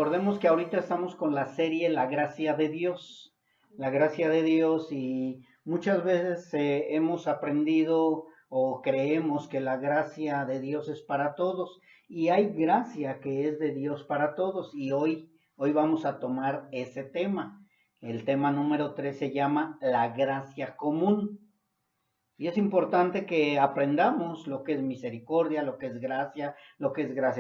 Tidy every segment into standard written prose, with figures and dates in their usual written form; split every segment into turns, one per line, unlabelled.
recordemos que ahorita estamos con la serie La Gracia de Dios. La Gracia de Dios, y muchas veces hemos aprendido o creemos que la gracia de Dios es para todos, y hay gracia que es de Dios para todos, y hoy vamos a tomar ese tema. El tema número 3 se llama la gracia común. Y es importante que aprendamos lo que es misericordia, lo que es gracia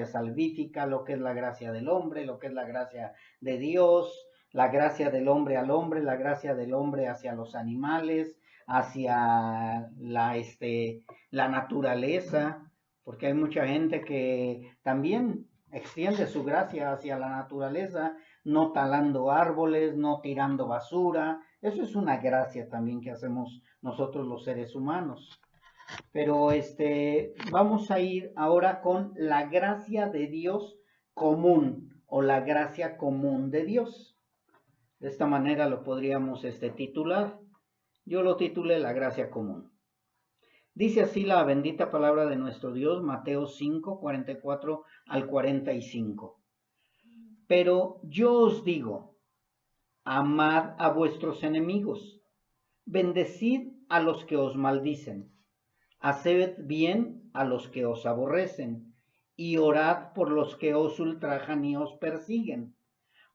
salvífica, lo que es la gracia del hombre, lo que es la gracia de Dios, la gracia del hombre al hombre, la gracia del hombre hacia los animales, hacia la naturaleza, porque hay mucha gente que también extiende su gracia hacia la naturaleza, no talando árboles, no tirando basura. Eso es una gracia también que hacemos nosotros los seres humanos. Pero vamos a ir ahora con la gracia de Dios común, o la gracia común de Dios. De esta manera lo podríamos titular. Yo lo titulé la gracia común. Dice así la bendita palabra de nuestro Dios, Mateo 5, 44 al 45. Pero yo os digo, amad a vuestros enemigos, bendecid a los que os maldicen, haced bien a los que os aborrecen, y orad por los que os ultrajan y os persiguen,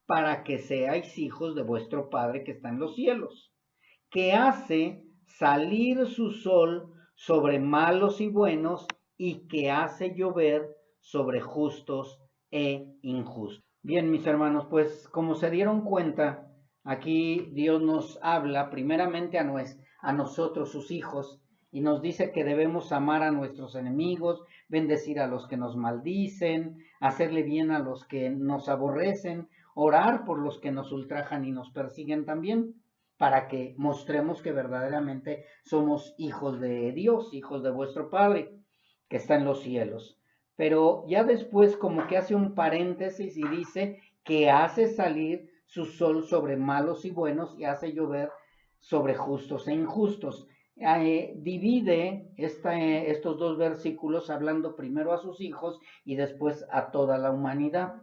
para que seáis hijos de vuestro Padre que está en los cielos, que hace salir su sol sobre malos y buenos, y que hace llover sobre justos e injustos. Bien, mis hermanos, pues como se dieron cuenta, aquí Dios nos habla primeramente a nosotros, sus hijos, y nos dice que debemos amar a nuestros enemigos, bendecir a los que nos maldicen, hacerle bien a los que nos aborrecen, orar por los que nos ultrajan y nos persiguen también, para que mostremos que verdaderamente somos hijos de Dios, hijos de vuestro Padre que está en los cielos. Pero ya después como que hace un paréntesis y dice que hace salir su sol sobre malos y buenos, y hace llover sobre justos e injustos. Divide estos dos versículos hablando primero a sus hijos y después a toda la humanidad.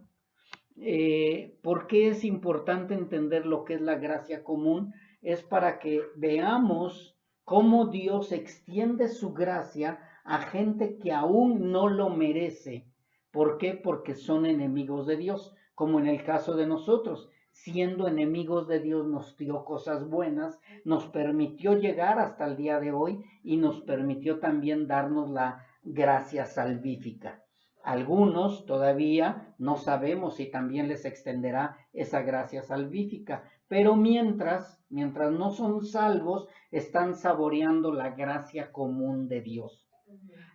¿Por qué es importante entender lo que es la gracia común? Es para que veamos cómo Dios extiende su gracia a gente que aún no lo merece. ¿Por qué? Porque son enemigos de Dios, como en el caso de nosotros. Siendo enemigos de Dios nos dio cosas buenas, nos permitió llegar hasta el día de hoy y nos permitió también darnos la gracia salvífica. Algunos todavía no sabemos si también les extenderá esa gracia salvífica, pero mientras no son salvos, están saboreando la gracia común de Dios.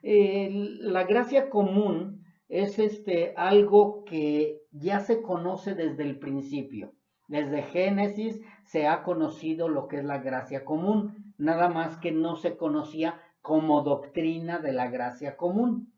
La gracia común es algo que ya se conoce desde el principio. Desde Génesis se ha conocido lo que es la gracia común, nada más que no se conocía como doctrina de la gracia común.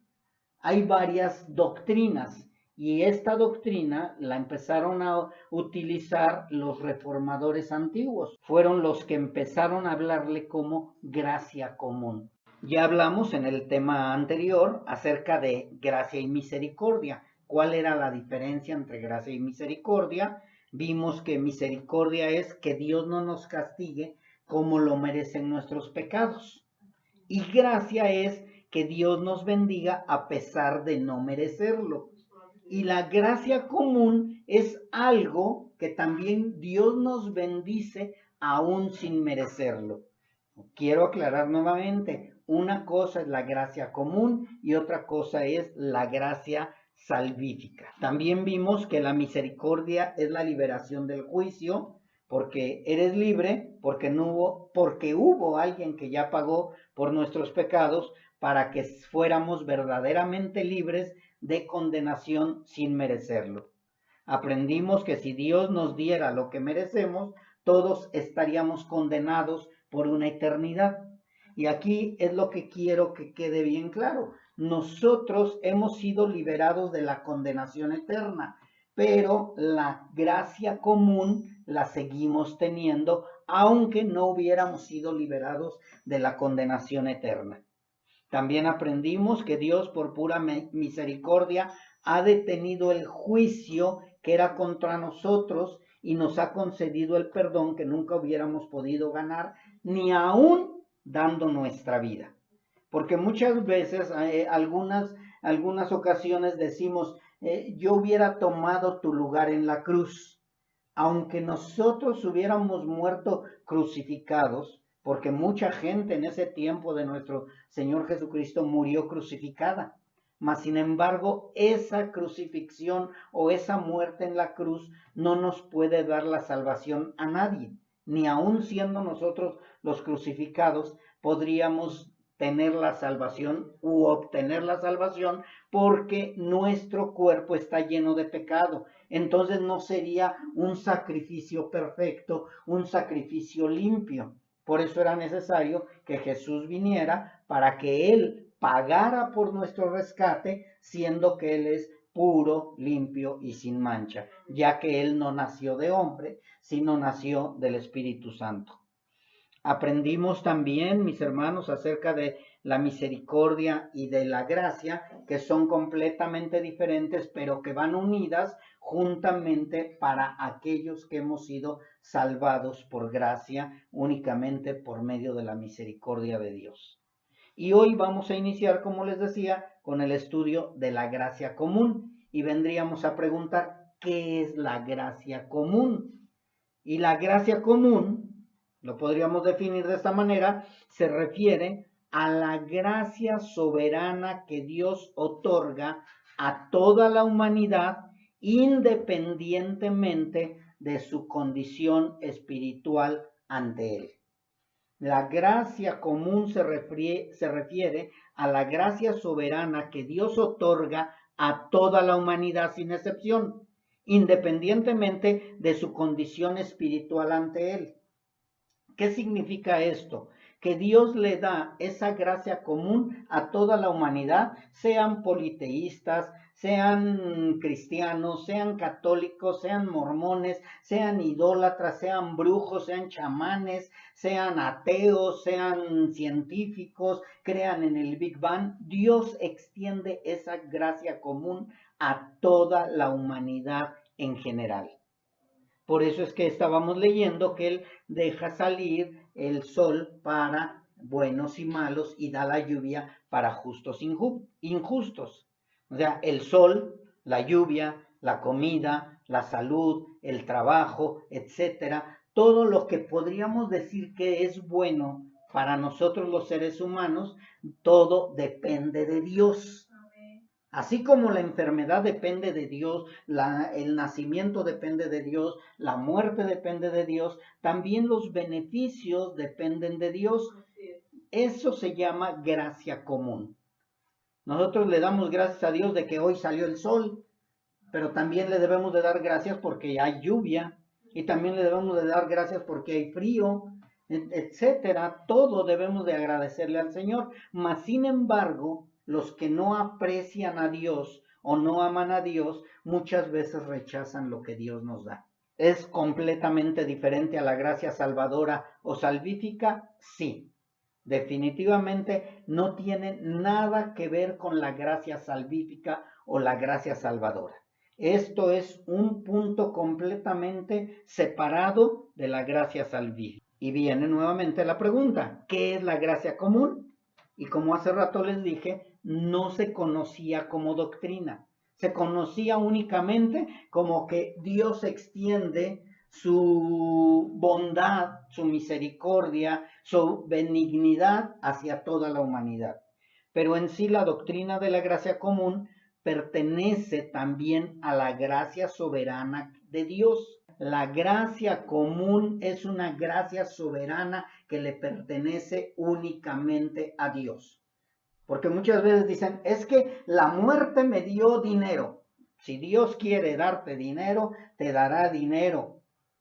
Hay varias doctrinas, y esta doctrina la empezaron a utilizar los reformadores antiguos. Fueron los que empezaron a hablarle como gracia común. Ya hablamos en el tema anterior acerca de gracia y misericordia. ¿Cuál era la diferencia entre gracia y misericordia? Vimos que misericordia es que Dios no nos castigue como lo merecen nuestros pecados. Y gracia es que Dios nos bendiga a pesar de no merecerlo. Y la gracia común es algo que también Dios nos bendice aún sin merecerlo. Quiero aclarar nuevamente, una cosa es la gracia común y otra cosa es la gracia salvífica. También vimos que la misericordia es la liberación del juicio, porque eres libre, porque hubo alguien que ya pagó por nuestros pecados para que fuéramos verdaderamente libres de condenación sin merecerlo. Aprendimos que si Dios nos diera lo que merecemos, todos estaríamos condenados por una eternidad. Y aquí es lo que quiero que quede bien claro. Nosotros hemos sido liberados de la condenación eterna, pero la gracia común la seguimos teniendo, aunque no hubiéramos sido liberados de la condenación eterna. También aprendimos que Dios, por pura misericordia, ha detenido el juicio que era contra nosotros y nos ha concedido el perdón que nunca hubiéramos podido ganar, ni aún dando nuestra vida. Porque muchas veces, algunas ocasiones decimos, yo hubiera tomado tu lugar en la cruz, aunque nosotros hubiéramos muerto crucificados, porque mucha gente en ese tiempo de nuestro Señor Jesucristo murió crucificada. Mas, sin embargo, esa crucifixión o esa muerte en la cruz no nos puede dar la salvación a nadie. Ni aun siendo nosotros los crucificados, podríamos tener la salvación u obtener la salvación, porque nuestro cuerpo está lleno de pecado. Entonces no sería un sacrificio perfecto, un sacrificio limpio. Por eso era necesario que Jesús viniera para que Él pagara por nuestro rescate, siendo que Él es puro, limpio y sin mancha, ya que Él no nació de hombre, sino nació del Espíritu Santo. Aprendimos también, mis hermanos, acerca de la misericordia y de la gracia, que son completamente diferentes, pero que van unidas juntamente para aquellos que hemos sido salvados por gracia, únicamente por medio de la misericordia de Dios. Y hoy vamos a iniciar, como les decía, con el estudio de la gracia común. Y vendríamos a preguntar, ¿qué es la gracia común? Y la gracia común, lo podríamos definir de esta manera, se refiere a la gracia soberana que Dios otorga a toda la humanidad, independientemente de su condición espiritual ante Él. La gracia común se refiere a la gracia soberana que Dios otorga a toda la humanidad sin excepción, independientemente de su condición espiritual ante Él. ¿Qué significa esto? Que Dios le da esa gracia común a toda la humanidad, sean politeístas, sean cristianos, sean católicos, sean mormones, sean idólatras, sean brujos, sean chamanes, sean ateos, sean científicos, crean en el Big Bang. Dios extiende esa gracia común a toda la humanidad en general. Por eso es que estábamos leyendo que Él deja salir el sol para buenos y malos y da la lluvia para justos e injustos. O sea, el sol, la lluvia, la comida, la salud, el trabajo, etcétera, todo lo que podríamos decir que es bueno para nosotros los seres humanos, todo depende de Dios. Así como la enfermedad depende de Dios, el nacimiento depende de Dios, la muerte depende de Dios, también los beneficios dependen de Dios. Eso se llama gracia común. Nosotros le damos gracias a Dios de que hoy salió el sol, pero también le debemos de dar gracias porque hay lluvia, y también le debemos de dar gracias porque hay frío, etcétera. Todo debemos de agradecerle al Señor. Mas, sin embargo, los que no aprecian a Dios o no aman a Dios, muchas veces rechazan lo que Dios nos da. ¿Es completamente diferente a la gracia salvadora o salvífica? Sí. Definitivamente no tiene nada que ver con la gracia salvífica o la gracia salvadora. Esto es un punto completamente separado de la gracia salvífica. Y viene nuevamente la pregunta, ¿qué es la gracia común? Y como hace rato les dije, no se conocía como doctrina. Se conocía únicamente como que Dios extiende su bondad, su misericordia, su benignidad hacia toda la humanidad. Pero en sí la doctrina de la gracia común pertenece también a la gracia soberana de Dios. La gracia común es una gracia soberana que le pertenece únicamente a Dios. Porque muchas veces dicen, es que la muerte me dio dinero. Si Dios quiere darte dinero, te dará dinero.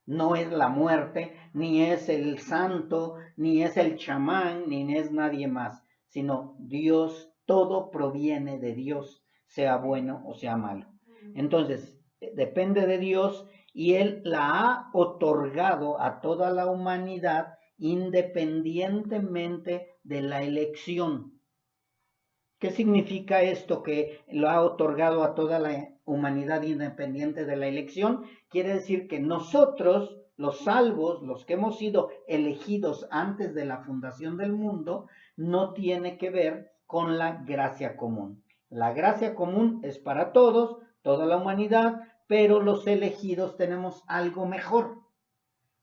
No es la muerte, ni es el santo, ni es el chamán, ni es nadie más, sino Dios, todo proviene de Dios, sea bueno o sea malo. Entonces, depende de Dios y Él la ha otorgado a toda la humanidad independientemente de la elección. ¿Qué significa esto que lo ha otorgado a toda la humanidad independiente de la elección, quiere decir que nosotros, los salvos, los que hemos sido elegidos antes de la fundación del mundo, no tiene que ver con la gracia común. La gracia común es para todos, toda la humanidad, pero los elegidos tenemos algo mejor.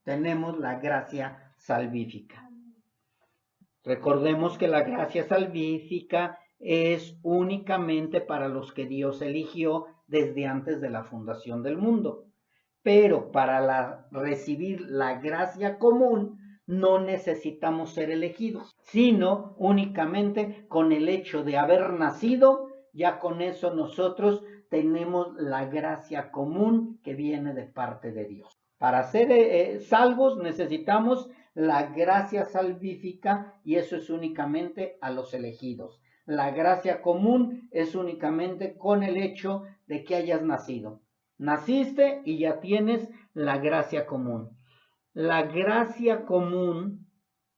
Tenemos la gracia salvífica. Recordemos que la gracia salvífica es únicamente para los que Dios eligió desde antes de la fundación del mundo. Pero para recibir la gracia común no necesitamos ser elegidos, sino únicamente con el hecho de haber nacido, ya con eso nosotros tenemos la gracia común que viene de parte de Dios. Para ser salvos necesitamos la gracia salvífica y eso es únicamente a los elegidos. La gracia común es únicamente con el hecho de que hayas nacido. Naciste y ya tienes la gracia común. La gracia común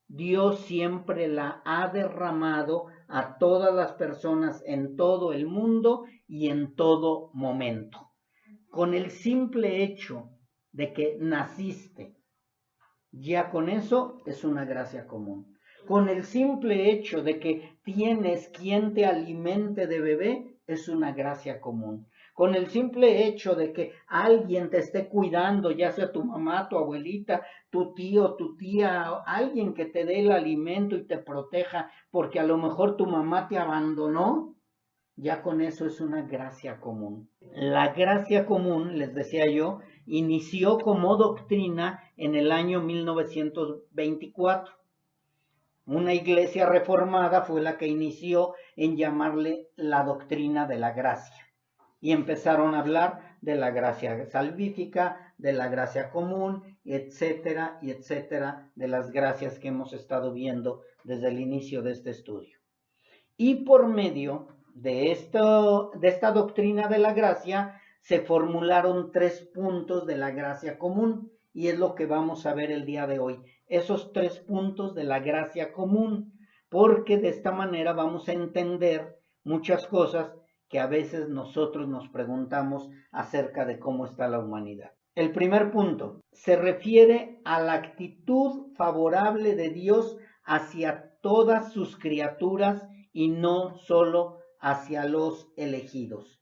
Dios siempre la ha derramado a todas las personas en todo el mundo y en todo momento. Con el simple hecho de que naciste, ya con eso es una gracia común. Con el simple hecho de que tienes quien te alimente de bebé, es una gracia común. Con el simple hecho de que alguien te esté cuidando, ya sea tu mamá, tu abuelita, tu tío, tu tía, alguien que te dé el alimento y te proteja, porque a lo mejor tu mamá te abandonó, ya con eso es una gracia común. La gracia común, les decía yo, inició como doctrina en el año 1924. Una iglesia reformada fue la que inició en llamarle la doctrina de la gracia. Y empezaron a hablar de la gracia salvífica, de la gracia común, etcétera, y etcétera, de las gracias que hemos estado viendo desde el inicio de este estudio. Y por medio de esta doctrina de la gracia, se formularon 3 puntos de la gracia común, y es lo que vamos a ver el día de hoy. Esos 3 puntos de la gracia común, porque de esta manera vamos a entender muchas cosas que a veces nosotros nos preguntamos acerca de cómo está la humanidad. El primer punto se refiere a la actitud favorable de Dios hacia todas sus criaturas y no solo hacia los elegidos.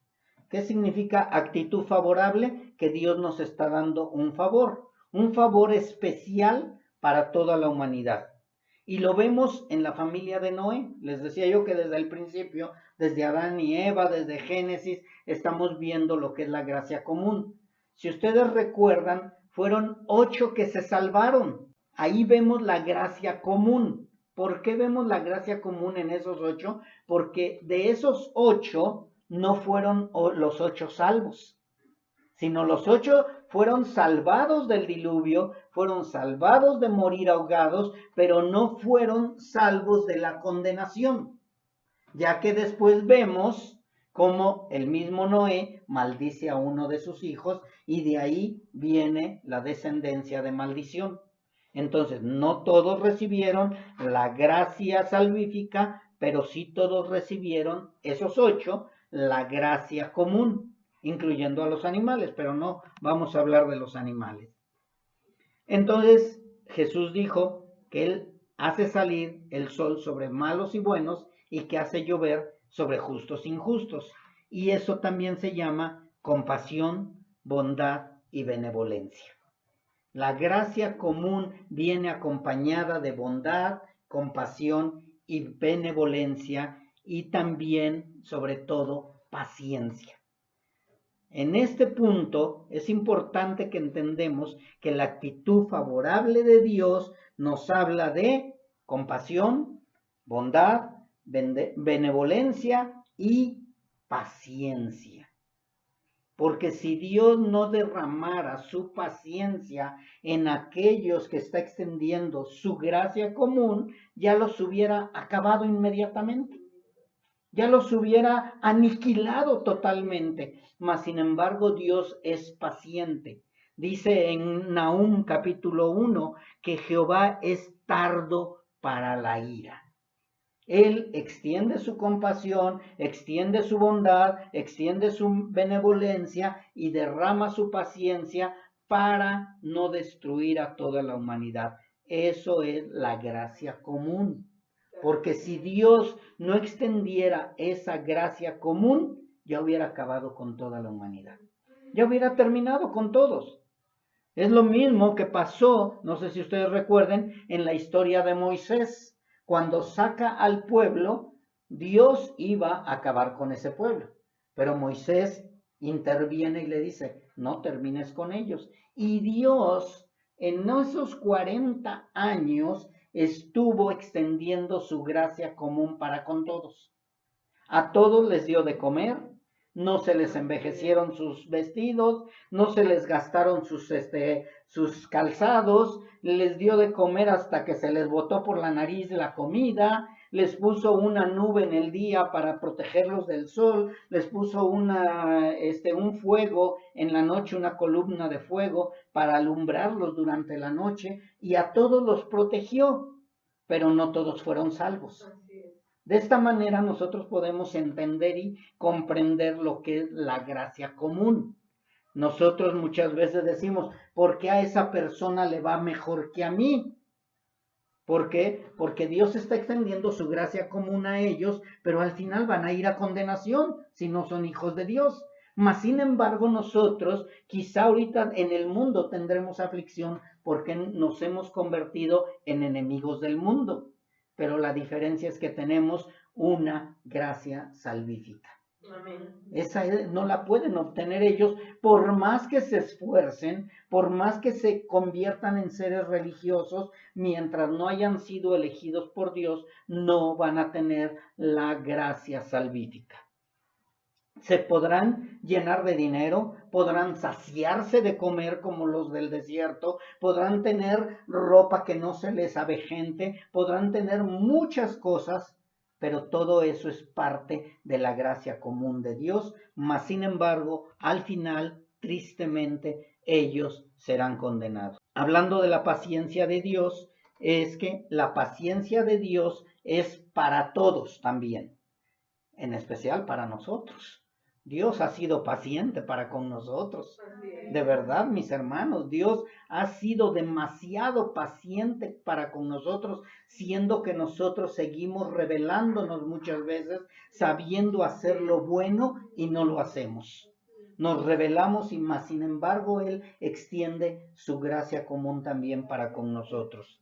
¿Qué significa actitud favorable? Que Dios nos está dando un favor especial para toda la humanidad. Y lo vemos en la familia de Noé. Les decía yo que desde el principio, desde Adán y Eva, desde Génesis, estamos viendo lo que es la gracia común. Si ustedes recuerdan, fueron 8 que se salvaron. Ahí vemos la gracia común. ¿Por qué vemos la gracia común en esos 8? Porque de esos 8 no fueron los 8 salvos, sino los 8 fueron salvados del diluvio, fueron salvados de morir ahogados, pero no fueron salvos de la condenación, ya que después vemos cómo el mismo Noé maldice a uno de sus hijos y de ahí viene la descendencia de maldición. Entonces, no todos recibieron la gracia salvífica, pero sí todos recibieron, esos 8, la gracia común, incluyendo a los animales, pero no vamos a hablar de los animales. Entonces, Jesús dijo que Él hace salir el sol sobre malos y buenos y que hace llover sobre justos e injustos. Y eso también se llama compasión, bondad y benevolencia. La gracia común viene acompañada de bondad, compasión y benevolencia y también, sobre todo, paciencia. En este punto es importante que entendemos que la actitud favorable de Dios nos habla de compasión, bondad, benevolencia y paciencia. Porque si Dios no derramara su paciencia en aquellos que está extendiendo su gracia común, ya los hubiera acabado inmediatamente. Ya los hubiera aniquilado totalmente. Mas, sin embargo, Dios es paciente. Dice en Nahum capítulo 1 que Jehová es tardo para la ira. Él extiende su compasión, extiende su bondad, extiende su benevolencia y derrama su paciencia para no destruir a toda la humanidad. Eso es la gracia común. Porque si Dios no extendiera esa gracia común, ya hubiera acabado con toda la humanidad. Ya hubiera terminado con todos. Es lo mismo que pasó, no sé si ustedes recuerden, en la historia de Moisés. Cuando saca al pueblo, Dios iba a acabar con ese pueblo. Pero Moisés interviene y le dice, no termines con ellos. Y Dios en esos 40 años estuvo extendiendo su gracia común para con todos. A todos les dio de comer, no se les envejecieron sus vestidos, no se les gastaron sus calzados, les dio de comer hasta que se les botó por la nariz la comida, les puso una nube en el día para protegerlos del sol, les puso un fuego en la noche, una columna de fuego para alumbrarlos durante la noche, y a todos los protegió, pero no todos fueron salvos. De esta manera nosotros podemos entender y comprender lo que es la gracia común. Nosotros muchas veces decimos, ¿por qué a esa persona le va mejor que a mí? ¿Por qué? Porque Dios está extendiendo su gracia común a ellos, pero al final van a ir a condenación si no son hijos de Dios. Mas, sin embargo, nosotros quizá ahorita en el mundo tendremos aflicción porque nos hemos convertido en enemigos del mundo. Pero la diferencia es que tenemos una gracia salvífica. Amén. Esa no la pueden obtener ellos por más que se esfuercen, por más que se conviertan en seres religiosos, mientras no hayan sido elegidos por Dios, no van a tener la gracia salvífica. Se podrán llenar de dinero, podrán saciarse de comer como los del desierto, podrán tener ropa que no se les avejente, podrán tener muchas cosas, pero todo eso es parte de la gracia común de Dios, mas sin embargo, al final, tristemente, ellos serán condenados. Hablando de la paciencia de Dios, es que la paciencia de Dios es para todos también, en especial para nosotros. Dios ha sido paciente para con nosotros. De verdad, mis hermanos, Dios ha sido demasiado paciente para con nosotros, siendo que nosotros seguimos rebelándonos muchas veces, sabiendo hacer lo bueno y no lo hacemos. Nos rebelamos y más, sin embargo, Él extiende su gracia común también para con nosotros.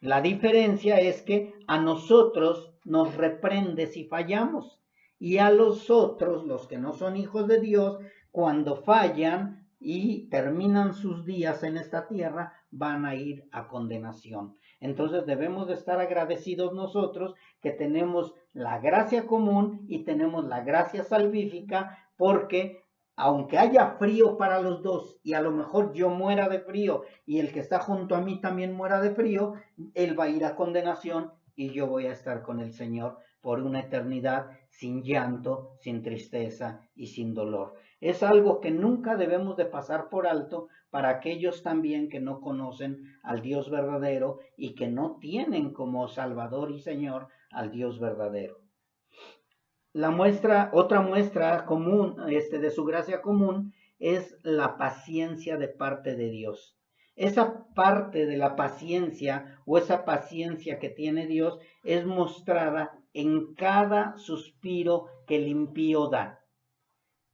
La diferencia es que a nosotros nos reprende si fallamos. Y a los otros, los que no son hijos de Dios, cuando fallan y terminan sus días en esta tierra, van a ir a condenación. Entonces debemos de estar agradecidos nosotros que tenemos la gracia común y tenemos la gracia salvífica, porque aunque haya frío para los dos y a lo mejor yo muera de frío y el que está junto a mí también muera de frío, él va a ir a condenación y yo voy a estar con el Señor por una eternidad sin llanto, sin tristeza y sin dolor. Es algo que nunca debemos de pasar por alto para aquellos también que no conocen al Dios verdadero y que no tienen como Salvador y Señor al Dios verdadero. Otra muestra común, de su gracia común, es la paciencia de parte de Dios. Esa parte de la paciencia o esa paciencia que tiene Dios es mostrada en cada suspiro que el impío da.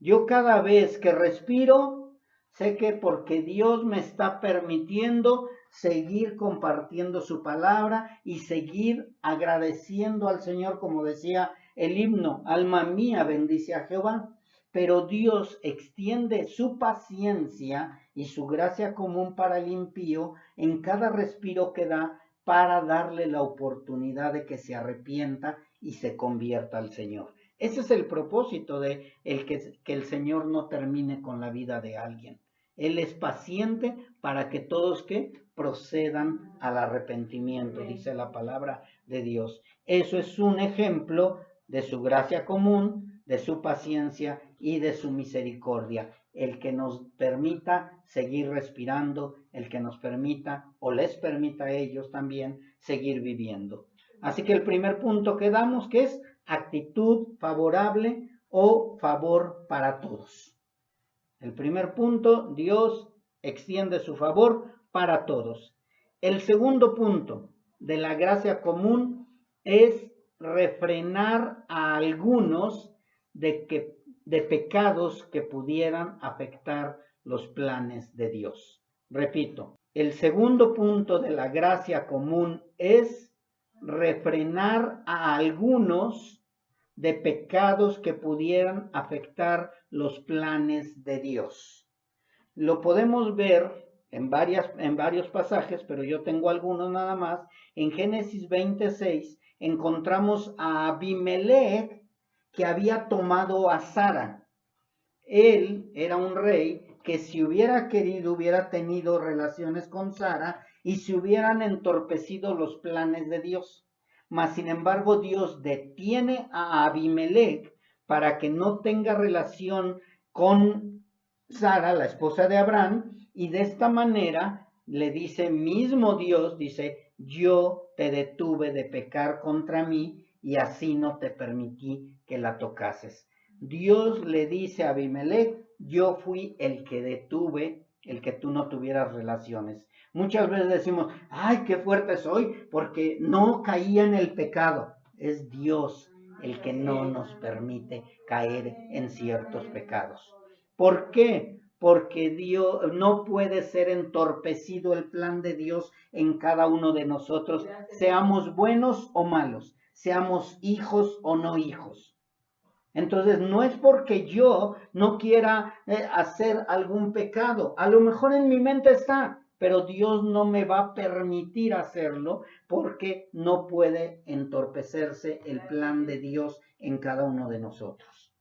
Yo cada vez que respiro, sé que porque Dios me está permitiendo seguir compartiendo su palabra y seguir agradeciendo al Señor, como decía el himno, alma mía bendice a Jehová. Pero Dios extiende su paciencia y su gracia común para el impío en cada respiro que da para darle la oportunidad de que se arrepienta y se convierta al Señor. Ese es el propósito de que el Señor no termine con la vida de alguien. Él es paciente para que todos que procedan al arrepentimiento, dice la palabra de Dios. Eso es un ejemplo de su gracia común, de su paciencia y de su misericordia. El que nos permita seguir respirando, el que nos permita o les permita a ellos también seguir viviendo. Así que el primer punto que damos, que es actitud favorable o favor para todos. El primer punto, Dios extiende su favor para todos. El segundo punto de la gracia común es refrenar a algunos de pecados que pudieran afectar los planes de Dios. Repito, el segundo punto de la gracia común es refrenar a algunos de pecados que pudieran afectar los planes de Dios. Lo podemos ver en varios pasajes, pero yo tengo algunos nada más. En Génesis 26 encontramos a Abimelech, que había tomado a Sara. Él era un rey que, si hubiera querido, hubiera tenido relaciones con Sara y se hubieran entorpecido los planes de Dios. Mas, sin embargo, Dios detiene a Abimelech para que no tenga relación con Sara, la esposa de Abraham, y de esta manera le dice, mismo Dios dice, yo te detuve de pecar contra mí y así no te permití que la tocases. Dios le dice a Abimelech, yo fui el que detuve el que tú no tuvieras relaciones. Muchas veces decimos, ay, qué fuerte soy, porque no caía en el pecado. Es Dios el que no nos permite caer en ciertos pecados. ¿Por qué? Porque Dios no puede ser entorpecido el plan de Dios en cada uno de nosotros, seamos buenos o malos, seamos hijos o no hijos. Entonces, no es porque yo no quiera hacer algún pecado. A lo mejor en mi mente está, pero Dios no me va a permitir hacerlo porque no puede entorpecerse el plan de Dios en cada uno de nosotros.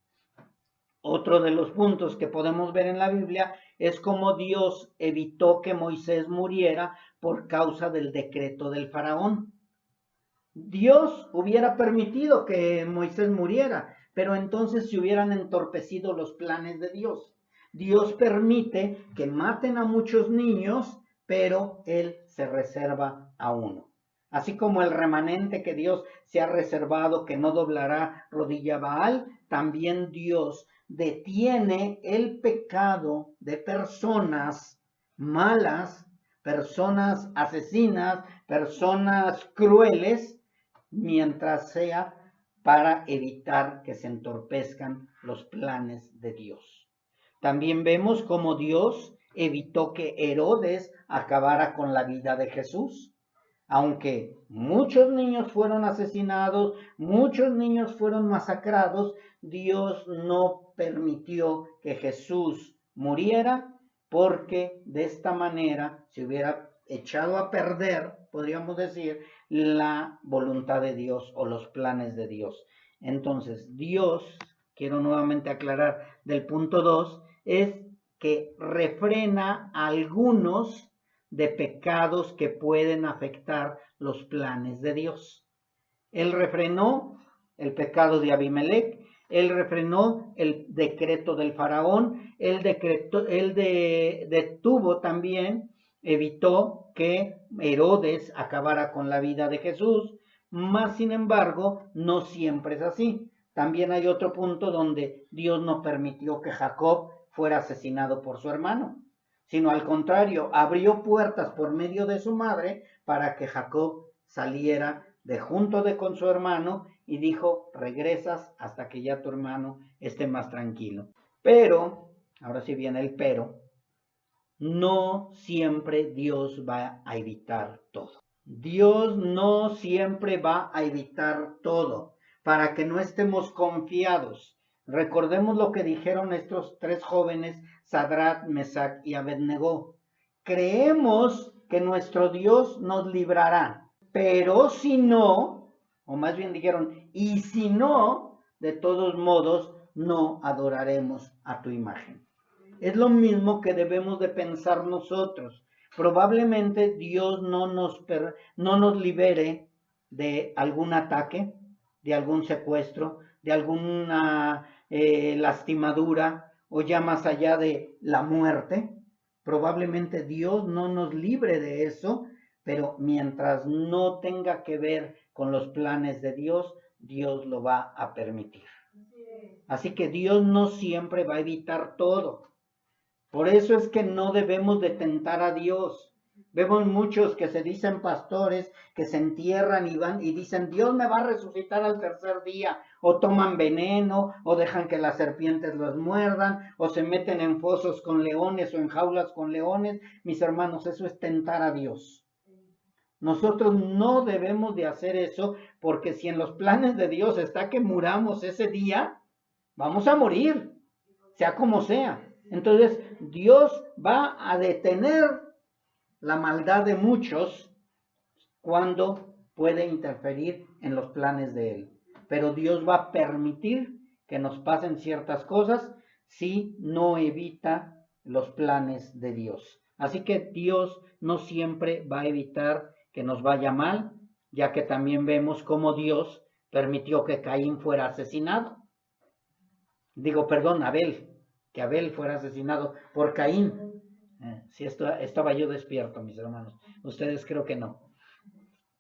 Otro de los puntos que podemos ver en la Biblia es cómo Dios evitó que Moisés muriera por causa del decreto del faraón. Dios hubiera permitido que Moisés muriera, pero entonces se hubieran entorpecido los planes de Dios. Dios permite que maten a muchos niños, pero Él se reserva a uno. Así como el remanente que Dios se ha reservado, que no doblará rodilla a Baal, también Dios detiene el pecado de personas malas, personas asesinas, personas crueles, mientras sea para evitar que se entorpezcan los planes de Dios. También vemos cómo Dios evitó que Herodes acabara con la vida de Jesús. Aunque muchos niños fueron asesinados, muchos niños fueron masacrados, Dios no permitió que Jesús muriera, porque de esta manera se hubiera echado a perder, podríamos decir, la voluntad de Dios o los planes de Dios. Entonces, Dios, quiero nuevamente aclarar, del punto 2, es que refrena a algunos de pecados que pueden afectar los planes de Dios. Él refrenó el pecado de Abimelech, él refrenó el decreto del faraón, él detuvo también, evitó que Herodes acabara con la vida de Jesús, mas sin embargo no siempre es así. También hay otro punto donde Dios no permitió que Jacob fuera asesinado por su hermano, sino al contrario, abrió puertas por medio de su madre para que Jacob saliera de junto con su hermano y dijo, regresas hasta que ya tu hermano esté más tranquilo. Pero, ahora sí viene el pero, no siempre Dios va a evitar todo. Dios no siempre va a evitar todo, para que no estemos confiados. Recordemos lo que dijeron estos tres jóvenes, Sadrach, Mesach y Abednego. Creemos que nuestro Dios nos librará, pero si no, o más bien dijeron, y si no, de todos modos, no adoraremos a tu imagen. Es lo mismo que debemos de pensar nosotros. Probablemente Dios no nos libere de algún ataque, de algún secuestro, de alguna lastimadura, o ya más allá de la muerte. Probablemente Dios no nos libre de eso, pero mientras no tenga que ver con los planes de Dios, Dios lo va a permitir. Así que Dios no siempre va a evitar todo. Por eso es que no debemos de tentar a Dios. Vemos muchos que se dicen pastores, que se entierran y van y dicen, Dios me va a resucitar al tercer día. O toman veneno, o dejan que las serpientes los muerdan, o se meten en fosos con leones o en jaulas con leones. Mis hermanos, eso es tentar a Dios. Nosotros no debemos de hacer eso, porque si en los planes de Dios está que muramos ese día, vamos a morir, sea como sea. Entonces, Dios va a detener la maldad de muchos cuando puede interferir en los planes de Él. Pero Dios va a permitir que nos pasen ciertas cosas si no evita los planes de Dios. Así que Dios no siempre va a evitar que nos vaya mal, ya que también vemos cómo Dios permitió que Caín fuera asesinado. Abel, que Abel fuera asesinado por Caín. Si estaba yo despierto, mis hermanos. Ustedes creo que no.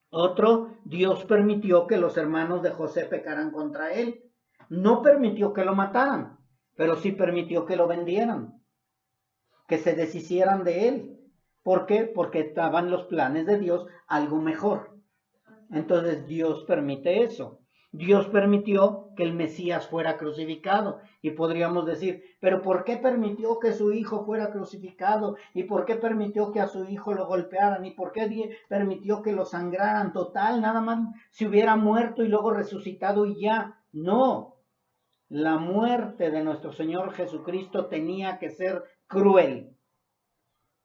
Otro, Dios permitió que los hermanos de José pecaran contra él. No permitió que lo mataran, pero sí permitió que lo vendieran, que se deshicieran de él. ¿Por qué? Porque estaban los planes de Dios algo mejor. Entonces Dios permite eso. Dios permitió que el Mesías fuera crucificado. Y podríamos decir, pero ¿por qué permitió que su hijo fuera crucificado? ¿Y por qué permitió que a su hijo lo golpearan? ¿Y por qué permitió que lo sangraran? Total, nada más se hubiera muerto y luego resucitado y ya. No, la muerte de nuestro Señor Jesucristo tenía que ser cruel.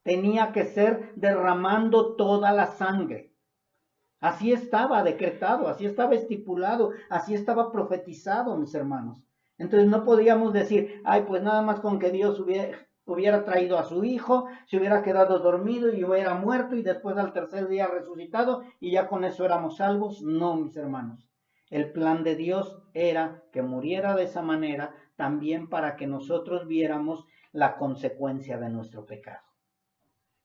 Tenía que ser derramando toda la sangre. Así estaba decretado, así estaba estipulado, así estaba profetizado, mis hermanos. Entonces no podíamos decir, ay, pues nada más con que Dios hubiera traído a su hijo, se hubiera quedado dormido y hubiera muerto y después al tercer día resucitado y ya con eso éramos salvos. No, mis hermanos. El plan de Dios era que muriera de esa manera también para que nosotros viéramos la consecuencia de nuestro pecado.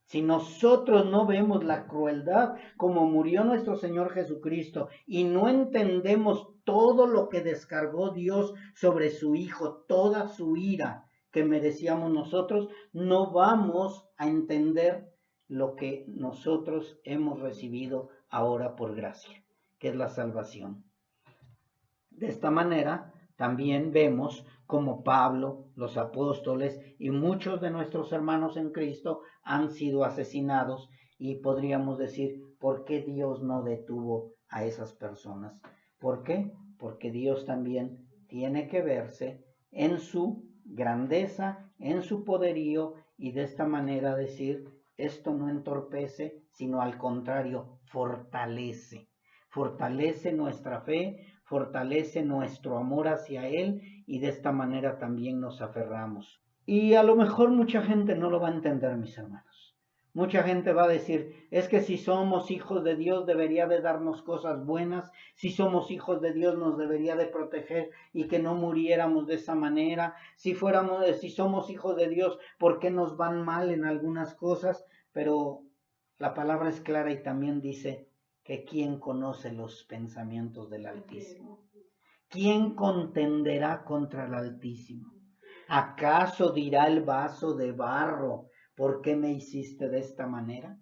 Si nosotros no vemos la crueldad como murió nuestro Señor Jesucristo y no entendemos todo lo que descargó Dios sobre su Hijo, toda su ira que merecíamos nosotros, no vamos a entender lo que nosotros hemos recibido ahora por gracia, que es la salvación. De esta manera, también vemos como Pablo, los apóstoles y muchos de nuestros hermanos en Cristo han sido asesinados y podríamos decir, ¿por qué Dios no detuvo a esas personas? ¿Por qué? Porque Dios también tiene que verse en su grandeza, en su poderío y de esta manera decir, esto no entorpece, sino al contrario, fortalece nuestra fe, fortalece nuestro amor hacia Él y de esta manera también nos aferramos. Y a lo mejor mucha gente no lo va a entender, mis hermanos. Mucha gente va a decir, es que si somos hijos de Dios debería de darnos cosas buenas, si somos hijos de Dios nos debería de proteger y que no muriéramos de esa manera, si somos hijos de Dios, ¿por qué nos van mal en algunas cosas? Pero la palabra es clara y también dice, que quién conoce los pensamientos del Altísimo. ¿Quién contenderá contra el Altísimo? ¿Acaso dirá el vaso de barro, ¿por qué me hiciste de esta manera?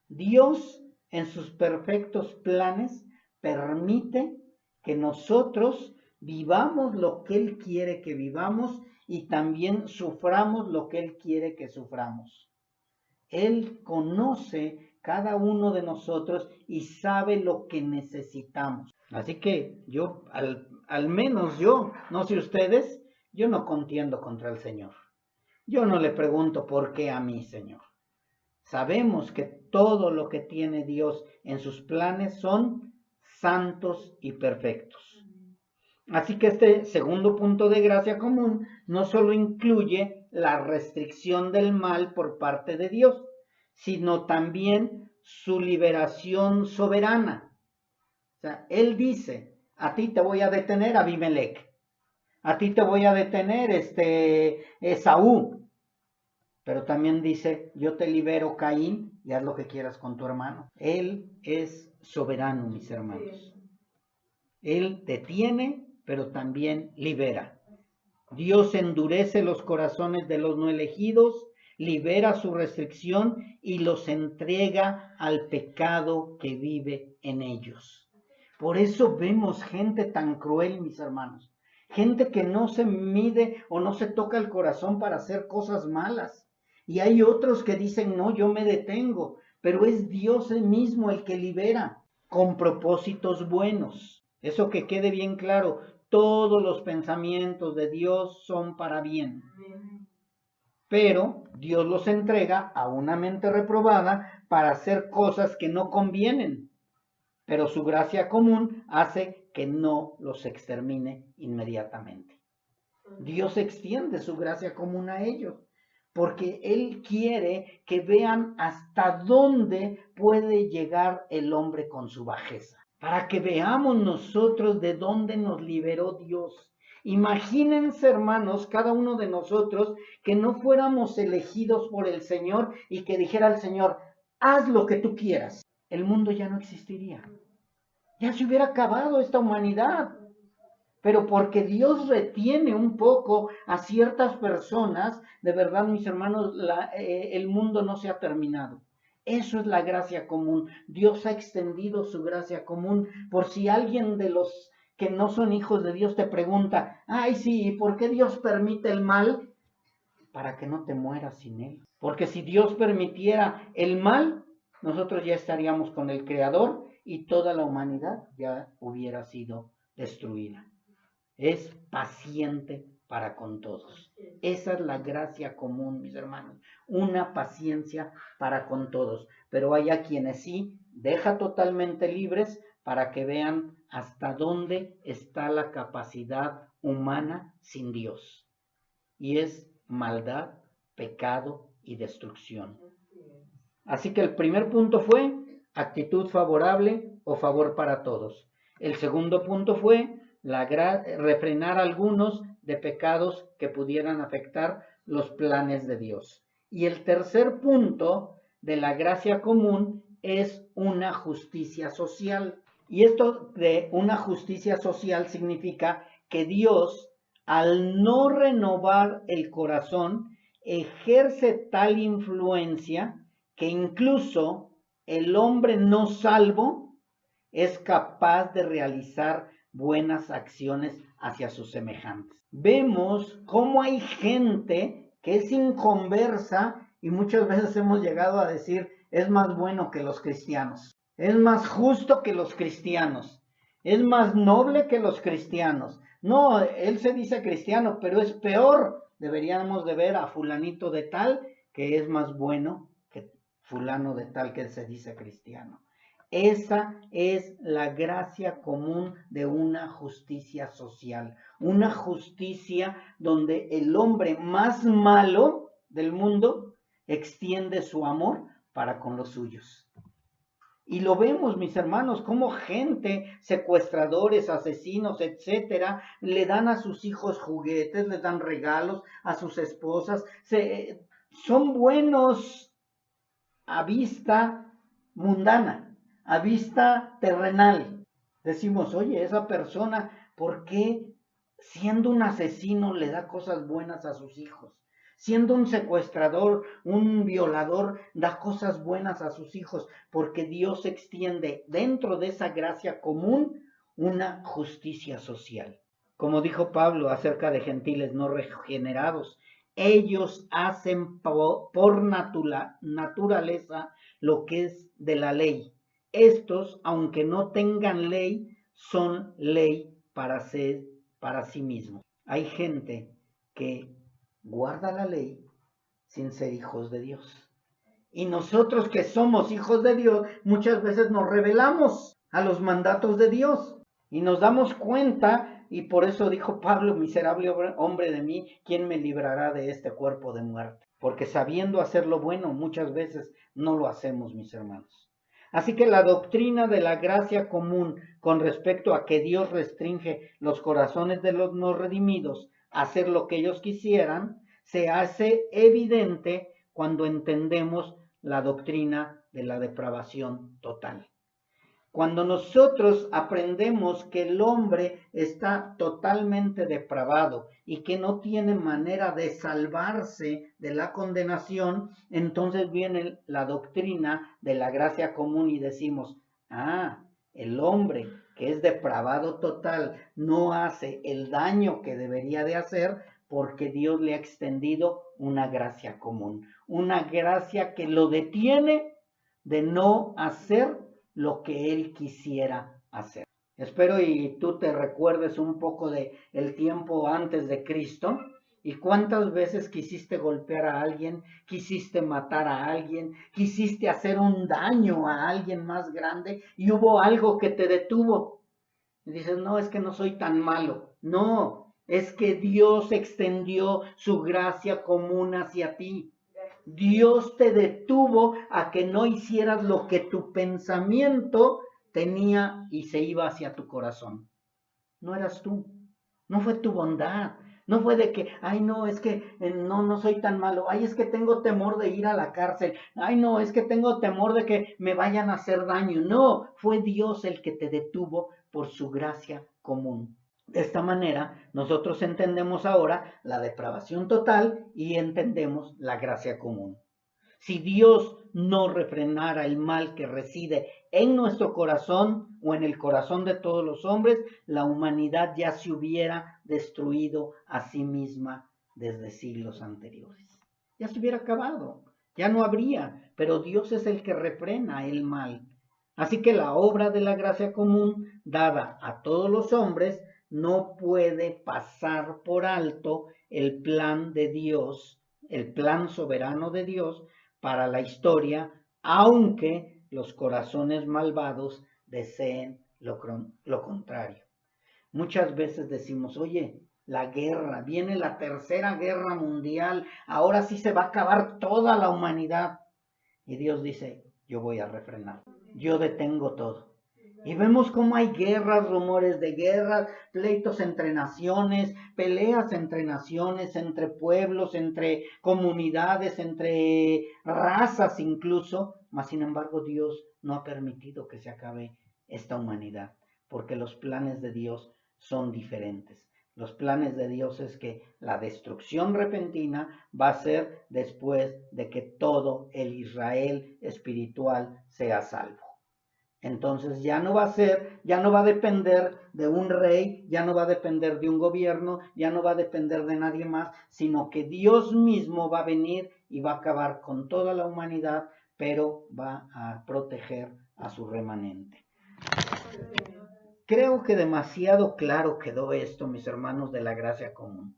Dios, en sus perfectos planes, permite que nosotros vivamos lo que Él quiere que vivamos y también suframos lo que Él quiere que suframos. Él conoce cada uno de nosotros y sabe lo que necesitamos. Así que yo, al menos yo, no sé ustedes, yo no contiendo contra el Señor. Yo no le pregunto por qué a mí, Señor. Sabemos que todo lo que tiene Dios en sus planes son santos y perfectos. Así que este segundo punto de gracia común no solo incluye la restricción del mal por parte de Dios, sino también su liberación soberana. O sea, Él dice, a ti te voy a detener, Abimelech, a ti te voy a detener, Esaú, Pero también dice, yo te libero, Caín, y haz lo que quieras con tu hermano. Él es soberano, mis hermanos. Él detiene, pero también libera. Dios endurece los corazones de los no elegidos, libera su restricción y los entrega al pecado que vive en ellos. Por eso vemos gente tan cruel, mis hermanos. Gente que no se mide o no se toca el corazón para hacer cosas malas. Y hay otros que dicen, no, yo me detengo. Pero es Dios mismo el que libera con propósitos buenos. Eso que quede bien claro. Todos los pensamientos de Dios son para bien. Pero Dios los entrega a una mente reprobada para hacer cosas que no convienen. Pero su gracia común hace que no los extermine inmediatamente. Dios extiende su gracia común a ellos, porque Él quiere que vean hasta dónde puede llegar el hombre con su bajeza, para que veamos nosotros de dónde nos liberó Dios. Imagínense, hermanos, cada uno de nosotros, que no fuéramos elegidos por el Señor y que dijera el Señor, haz lo que tú quieras. El mundo ya no existiría. Ya se hubiera acabado esta humanidad. Pero porque Dios retiene un poco a ciertas personas, de verdad, mis hermanos, el mundo no se ha terminado. Eso es la gracia común. Dios ha extendido su gracia común. Por si alguien de los que no son hijos de Dios te pregunta, ay, sí, ¿por qué Dios permite el mal? Para que no te mueras sin él. Porque si Dios permitiera el mal, nosotros ya estaríamos con el Creador y toda la humanidad ya hubiera sido destruida. Es paciente para con todos. Esa es la gracia común, mis hermanos. Una paciencia para con todos. Pero hay a quienes sí deja totalmente libres para que vean hasta dónde está la capacidad humana sin Dios. Y es maldad, pecado y destrucción. Así que el primer punto fue actitud favorable o favor para todos. El segundo punto fue refrenar algunos de pecados que pudieran afectar los planes de Dios. Y el tercer punto de la gracia común es una justicia social. Y esto de una justicia social significa que Dios, al no renovar el corazón, ejerce tal influencia que incluso el hombre no salvo es capaz de realizar buenas acciones hacia sus semejantes. Vemos cómo hay gente que es inconversa y muchas veces hemos llegado a decir, es más bueno que los cristianos, es más justo que los cristianos, es más noble que los cristianos. No, él se dice cristiano, pero es peor. Deberíamos de ver a fulanito de tal que es más bueno que fulano de tal que se dice cristiano. Esa es la gracia común de una justicia social, una justicia donde el hombre más malo del mundo extiende su amor para con los suyos. Y lo vemos, mis hermanos, como gente, secuestradores, asesinos, etcétera, le dan a sus hijos juguetes, les dan regalos a sus esposas, son buenos a vista mundana, a vista terrenal. Decimos, oye, esa persona, ¿por qué siendo un asesino le da cosas buenas a sus hijos? Siendo un secuestrador, un violador, da cosas buenas a sus hijos, porque Dios extiende dentro de esa gracia común una justicia social. Como dijo Pablo acerca de gentiles no regenerados, ellos hacen por naturaleza lo que es de la ley. Estos, aunque no tengan ley, son ley para sí mismos. Hay gente que guarda la ley sin ser hijos de Dios. Y nosotros que somos hijos de Dios, muchas veces nos rebelamos a los mandatos de Dios y nos damos cuenta, y por eso dijo Pablo, miserable hombre de mí, ¿quién me librará de este cuerpo de muerte? Porque sabiendo hacer lo bueno, muchas veces no lo hacemos, mis hermanos. Así que la doctrina de la gracia común con respecto a que Dios restringe los corazones de los no redimidos a hacer lo que ellos quisieran, se hace evidente cuando entendemos la doctrina de la depravación total. Cuando nosotros aprendemos que el hombre está totalmente depravado y que no tiene manera de salvarse de la condenación, entonces viene la doctrina de la gracia común y decimos, el hombre que es depravado total no hace el daño que debería de hacer porque Dios le ha extendido una gracia común, una gracia que lo detiene de no hacer lo que él quisiera hacer. Espero y tú te recuerdes un poco de el tiempo antes de Cristo y cuántas veces quisiste golpear a alguien, quisiste matar a alguien, quisiste hacer un daño a alguien más grande y hubo algo que te detuvo. Y dices, no, es que no soy tan malo. No, es que Dios extendió su gracia común hacia ti. Dios te detuvo a que no hicieras lo que tu pensamiento tenía y se iba hacia tu corazón. No eras tú, no fue tu bondad, no fue de que, ay no, es que no soy tan malo, ay es que tengo temor de ir a la cárcel, ay no, es que tengo temor de que me vayan a hacer daño. No, fue Dios el que te detuvo por su gracia común. De esta manera, nosotros entendemos ahora la depravación total y entendemos la gracia común. Si Dios no refrenara el mal que reside en nuestro corazón o en el corazón de todos los hombres, la humanidad ya se hubiera destruido a sí misma desde siglos anteriores. Ya se hubiera acabado, ya no habría, pero Dios es el que refrena el mal. Así que la obra de la gracia común dada a todos los hombres no puede pasar por alto el plan de Dios, el plan soberano de Dios para la historia, aunque los corazones malvados deseen lo contrario. Muchas veces decimos, oye, la guerra, viene la tercera guerra mundial, ahora sí se va a acabar toda la humanidad. Y Dios dice, yo voy a refrenar, yo detengo todo. Y vemos cómo hay guerras, rumores de guerras, pleitos entre naciones, peleas entre naciones, entre pueblos, entre comunidades, entre razas incluso. Mas sin embargo Dios no ha permitido que se acabe esta humanidad, porque los planes de Dios son diferentes. Los planes de Dios es que la destrucción repentina va a ser después de que todo el Israel espiritual sea salvo. Entonces ya no va a depender de un rey, ya no va a depender de un gobierno, ya no va a depender de nadie más, sino que Dios mismo va a venir y va a acabar con toda la humanidad, pero va a proteger a su remanente. Creo que demasiado claro quedó esto, mis hermanos de la gracia común.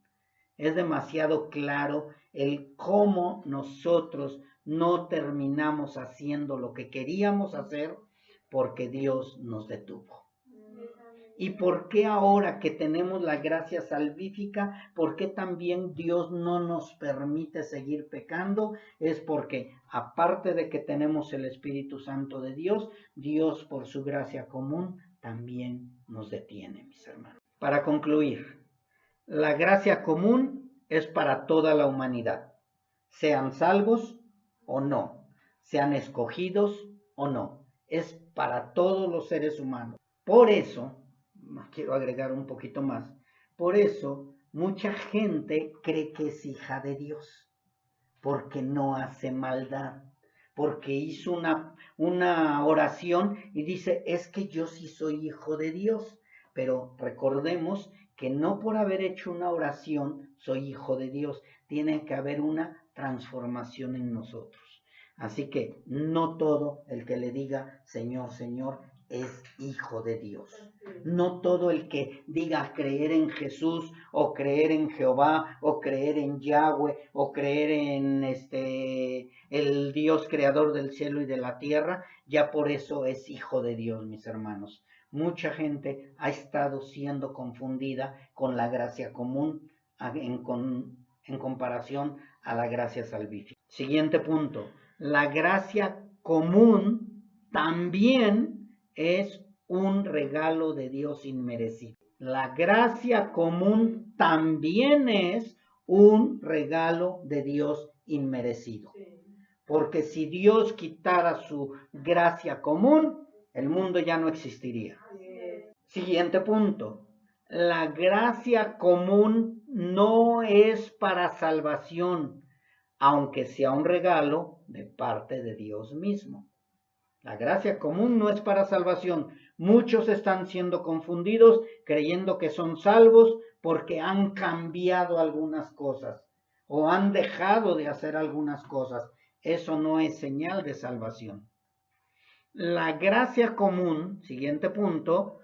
Es demasiado claro el cómo nosotros no terminamos haciendo lo que queríamos hacer porque Dios nos detuvo. ¿Y por qué ahora que tenemos la gracia salvífica, por qué también Dios no nos permite seguir pecando? Es porque aparte de que tenemos el Espíritu Santo de Dios, Dios por su gracia común también nos detiene, mis hermanos. Para concluir, la gracia común es para toda la humanidad, sean salvos o no, sean escogidos o no, es para todos los seres humanos. Por eso, quiero agregar un poquito más, por eso mucha gente cree que es hija de Dios, porque no hace maldad, porque hizo una oración y dice, es que yo sí soy hijo de Dios. Pero recordemos que no por haber hecho una oración soy hijo de Dios, tiene que haber una transformación en nosotros. Así que no todo el que le diga Señor, Señor es hijo de Dios. No todo el que diga creer en Jesús o creer en Jehová o creer en Yahweh o creer en el Dios creador del cielo y de la tierra, ya por eso es hijo de Dios, mis hermanos. Mucha gente ha estado siendo confundida con la gracia común en comparación a la gracia salvífica. Siguiente punto. La gracia común también es un regalo de Dios inmerecido. La gracia común también es un regalo de Dios inmerecido. Porque si Dios quitara su gracia común, el mundo ya no existiría. Siguiente punto. La gracia común no es para salvación, aunque sea un regalo de parte de Dios mismo. La gracia común no es para salvación. Muchos están siendo confundidos creyendo que son salvos porque han cambiado algunas cosas o han dejado de hacer algunas cosas. Eso no es señal de salvación. La gracia común, siguiente punto,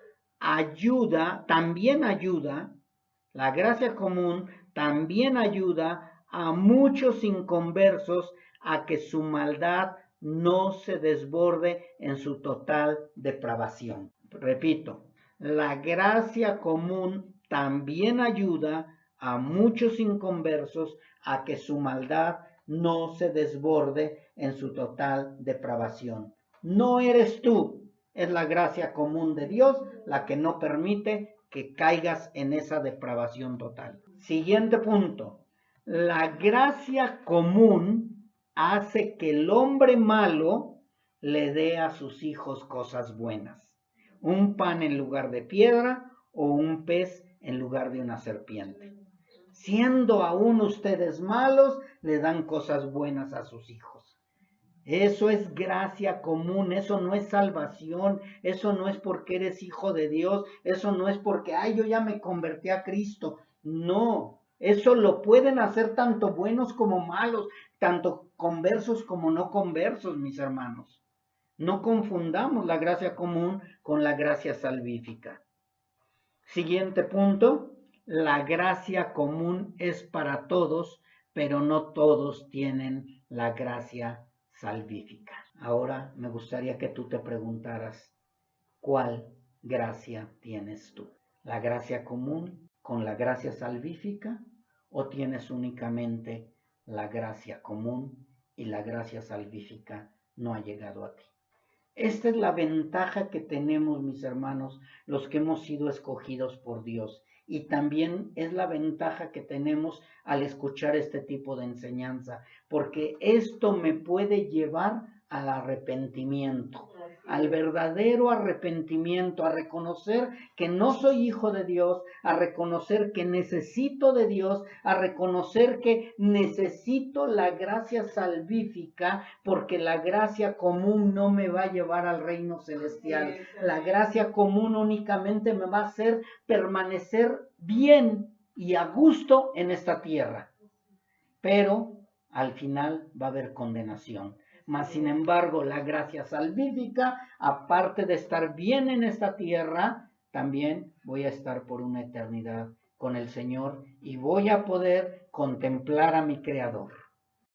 la gracia común también ayuda a muchos inconversos a que su maldad no se desborde en su total depravación. Repito, la gracia común también ayuda a muchos inconversos a que su maldad no se desborde en su total depravación. No eres tú, es la gracia común de Dios la que no permite que caigas en esa depravación total. Siguiente punto. La gracia común hace que el hombre malo le dé a sus hijos cosas buenas. Un pan en lugar de piedra o un pez en lugar de una serpiente. Siendo aún ustedes malos, le dan cosas buenas a sus hijos. Eso es gracia común, eso no es salvación, eso no es porque eres hijo de Dios, eso no es porque, yo ya me convertí a Cristo. No, eso lo pueden hacer tanto buenos como malos, tanto conversos como no conversos, mis hermanos. No confundamos la gracia común con la gracia salvífica. Siguiente punto, la gracia común es para todos, pero no todos tienen la gracia salvífica. Ahora me gustaría que tú te preguntaras, ¿cuál gracia tienes tú? ¿La gracia común con la gracia salvífica o tienes únicamente la gracia común y la gracia salvífica no ha llegado a ti? Esta es la ventaja que tenemos, mis hermanos, los que hemos sido escogidos por Dios. Y también es la ventaja que tenemos al escuchar este tipo de enseñanza, porque esto me puede llevar al arrepentimiento, al verdadero arrepentimiento, a reconocer que no soy hijo de Dios, a reconocer que necesito de Dios, a reconocer que necesito la gracia salvífica, porque la gracia común no me va a llevar al reino celestial. La gracia común únicamente me va a hacer permanecer bien y a gusto en esta tierra, pero al final va a haber condenación. Mas, sin embargo, la gracia salvífica, aparte de estar bien en esta tierra, también voy a estar por una eternidad con el Señor y voy a poder contemplar a mi Creador.